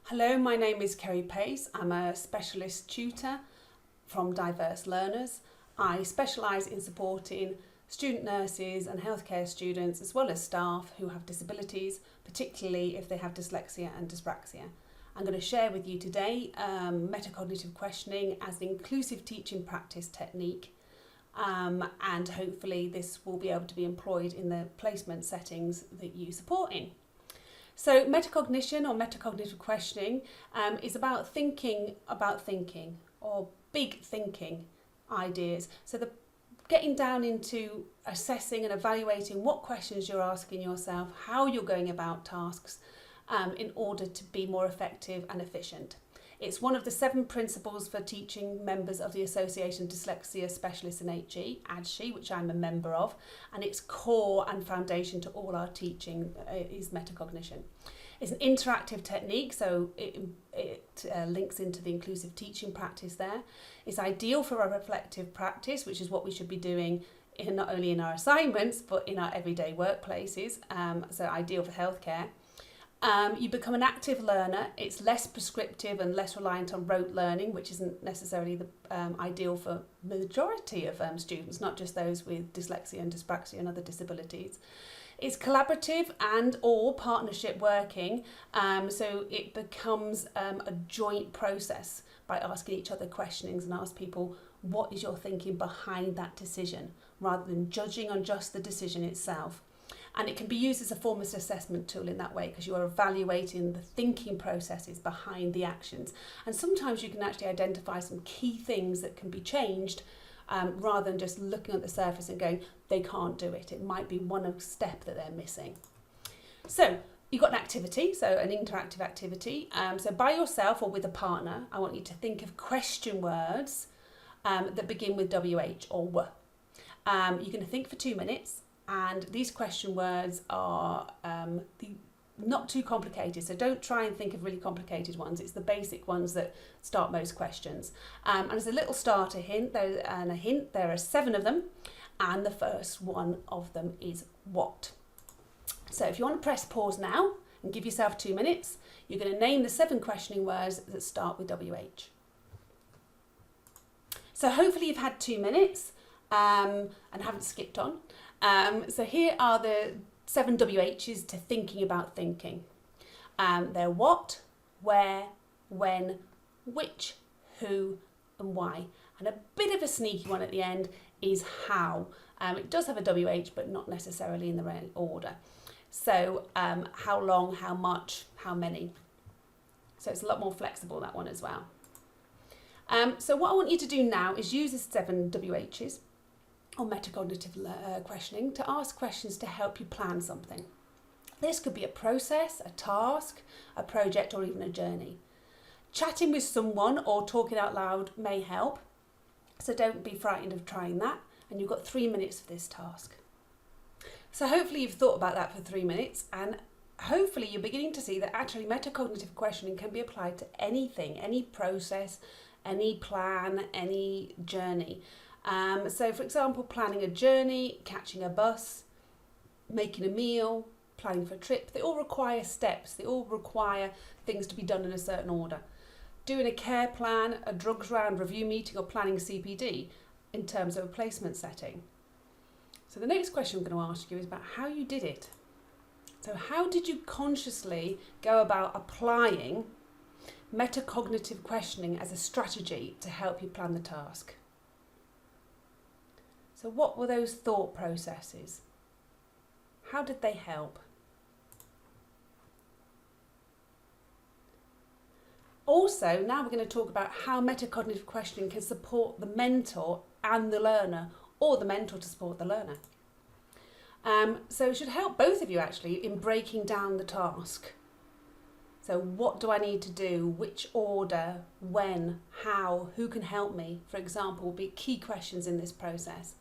Hello, my name is Kerry Pace. I'm a specialist tutor from Diverse Learners. I specialise in supporting student nurses and healthcare students as well as staff who have disabilities, particularly if they have dyslexia and dyspraxia. I'm going to share with you today metacognitive questioning as an inclusive teaching practice technique, and hopefully this will be able to be employed in the placement settings that you support in. So metacognition or metacognitive questioning is about thinking or big thinking ideas. So getting down into assessing and evaluating what questions you're asking yourself, how you're going about tasks in order to be more effective and efficient. It's one of the 7 principles for teaching members of the Association of Dyslexia Specialists in HE, ADSHE, which I'm a member of, and its core and foundation to all our teaching is metacognition. It's an interactive technique, so it links into the inclusive teaching practice there. It's ideal for a reflective practice, which is what we should be doing not only in our assignments, but in our everyday workplaces, so ideal for healthcare. You become an active learner. It's less prescriptive and less reliant on rote learning, which isn't necessarily the ideal for the majority of students, not just those with dyslexia and dyspraxia and other disabilities. It's collaborative and or partnership working, so it becomes a joint process by asking each other questionings and ask people, what is your thinking behind that decision, rather than judging on just the decision itself. And it can be used as a form of assessment tool in that way, because you are evaluating the thinking processes behind the actions. And sometimes you can actually identify some key things that can be changed rather than just looking at the surface and going, they can't do it. It might be one step that they're missing. So you've got an activity, so an interactive activity. So by yourself or with a partner, I want you to think of question words that begin with WH or W. You're going to think for 2 minutes. And these question words are not too complicated, so don't try and think of really complicated ones. It's the basic ones that start most questions. And as a little starter hint, there are 7 of them, and the first one of them is what. So if you want to press pause now and give yourself 2 minutes, you're going to name the 7 questioning words that start with WH. So hopefully you've had 2 minutes and haven't skipped on. So here are the 7 WHs to thinking about thinking. They're what, where, when, which, who and why. And a bit of a sneaky one at the end is how. It does have a WH but not necessarily in the right order. So how long, how much, how many. So it's a lot more flexible, that one as well. So what I want you to do now is use the 7 WHs or metacognitive questioning to ask questions to help you plan something. This could be a process, a task, a project, or even a journey. Chatting with someone or talking out loud may help, so don't be frightened of trying that, and you've got 3 minutes for this task. So hopefully you've thought about that for 3 minutes, and hopefully you're beginning to see that actually metacognitive questioning can be applied to anything, any process, any plan, any journey. So for example, planning a journey, catching a bus, making a meal, planning for a trip, they all require steps, they all require things to be done in a certain order. Doing a care plan, a drugs round review meeting, or planning CPD in terms of a placement setting. So the next question I'm going to ask you is about how you did it. So how did you consciously go about applying metacognitive questioning as a strategy to help you plan the task? So what were those thought processes? How did they help? Also, now we're going to talk about how metacognitive questioning can support the mentor and the learner, or the mentor to support the learner. So it should help both of you actually in breaking down the task. So what do I need to do? Which order? When? How? Who can help me? For example, will be key questions in this process.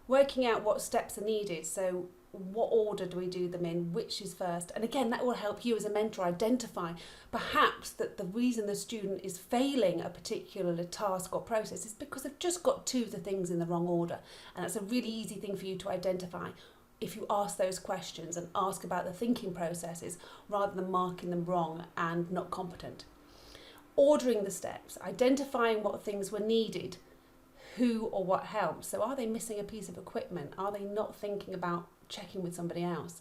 Working out what steps are needed. So what order do we do them in? Which is first? And again, that will help you as a mentor identify perhaps that the reason the student is failing a particular task or process is because they've just got 2 of the things in the wrong order. And that's a really easy thing for you to identify if you ask those questions and ask about the thinking processes rather than marking them wrong and not competent. ordering the steps, identifying what things were needed, who or what helped. So are they missing a piece of equipment? Are they not thinking about checking with somebody else?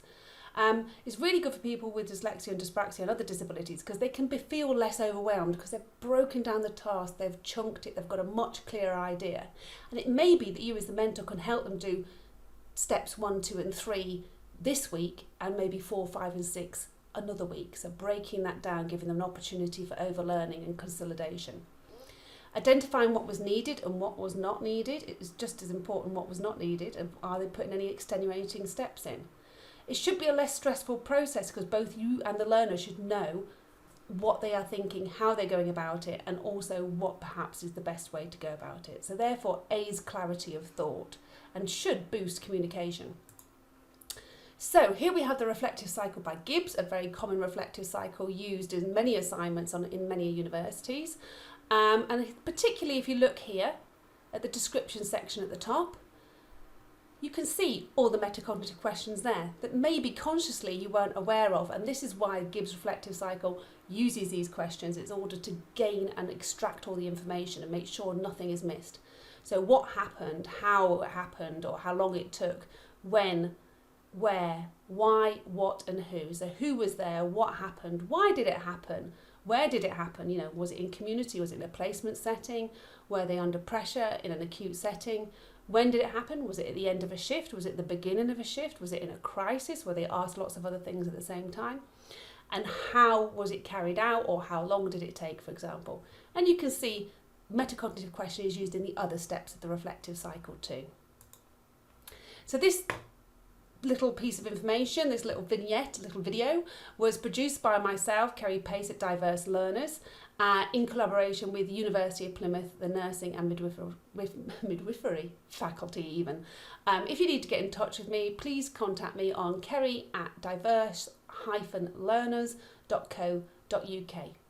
It's really good for people with dyslexia and dyspraxia and other disabilities because they can feel less overwhelmed because they've broken down the task, they've chunked it, they've got a much clearer idea. And it may be that you as the mentor can help them do steps 1, 2 and 3 this week and maybe 4, 5 and 6 another week. So breaking that down, giving them an opportunity for overlearning and consolidation. Identifying what was needed and what was not needed. It is just as important what was not needed, and are they putting any extenuating steps in? It should be a less stressful process because both you and the learner should know what they are thinking, how they're going about it, and also what perhaps is the best way to go about it. So therefore aids clarity of thought and should boost communication. So here we have the reflective cycle by Gibbs, a very common reflective cycle used in many assignments in many universities. And particularly if you look here at the description section at the top, you can see all the metacognitive questions there that maybe consciously you weren't aware of, and this is why Gibbs reflective cycle uses these questions. It's in order to gain and extract all the information and make sure nothing is missed. So what happened, how it happened, or how long it took, when, where, why, what and who. So who was there, what happened, why did it happen, where did it happen? You know, was it in community, was it in a placement setting, were they under pressure in an acute setting? When did it happen? Was it at the end of a shift? Was it the beginning of a shift? Was it in a crisis where they asked lots of other things at the same time? And how was it carried out, or how long did it take, for example? And you can see metacognitive question is used in the other steps of the reflective cycle too. So this little piece of information, this little vignette, little video, was produced by myself, Kerry Pace at Diverse Learners, in collaboration with the University of Plymouth, the nursing and midwifery faculty even. If you need to get in touch with me, please contact me on kerry@diverse-learners.co.uk.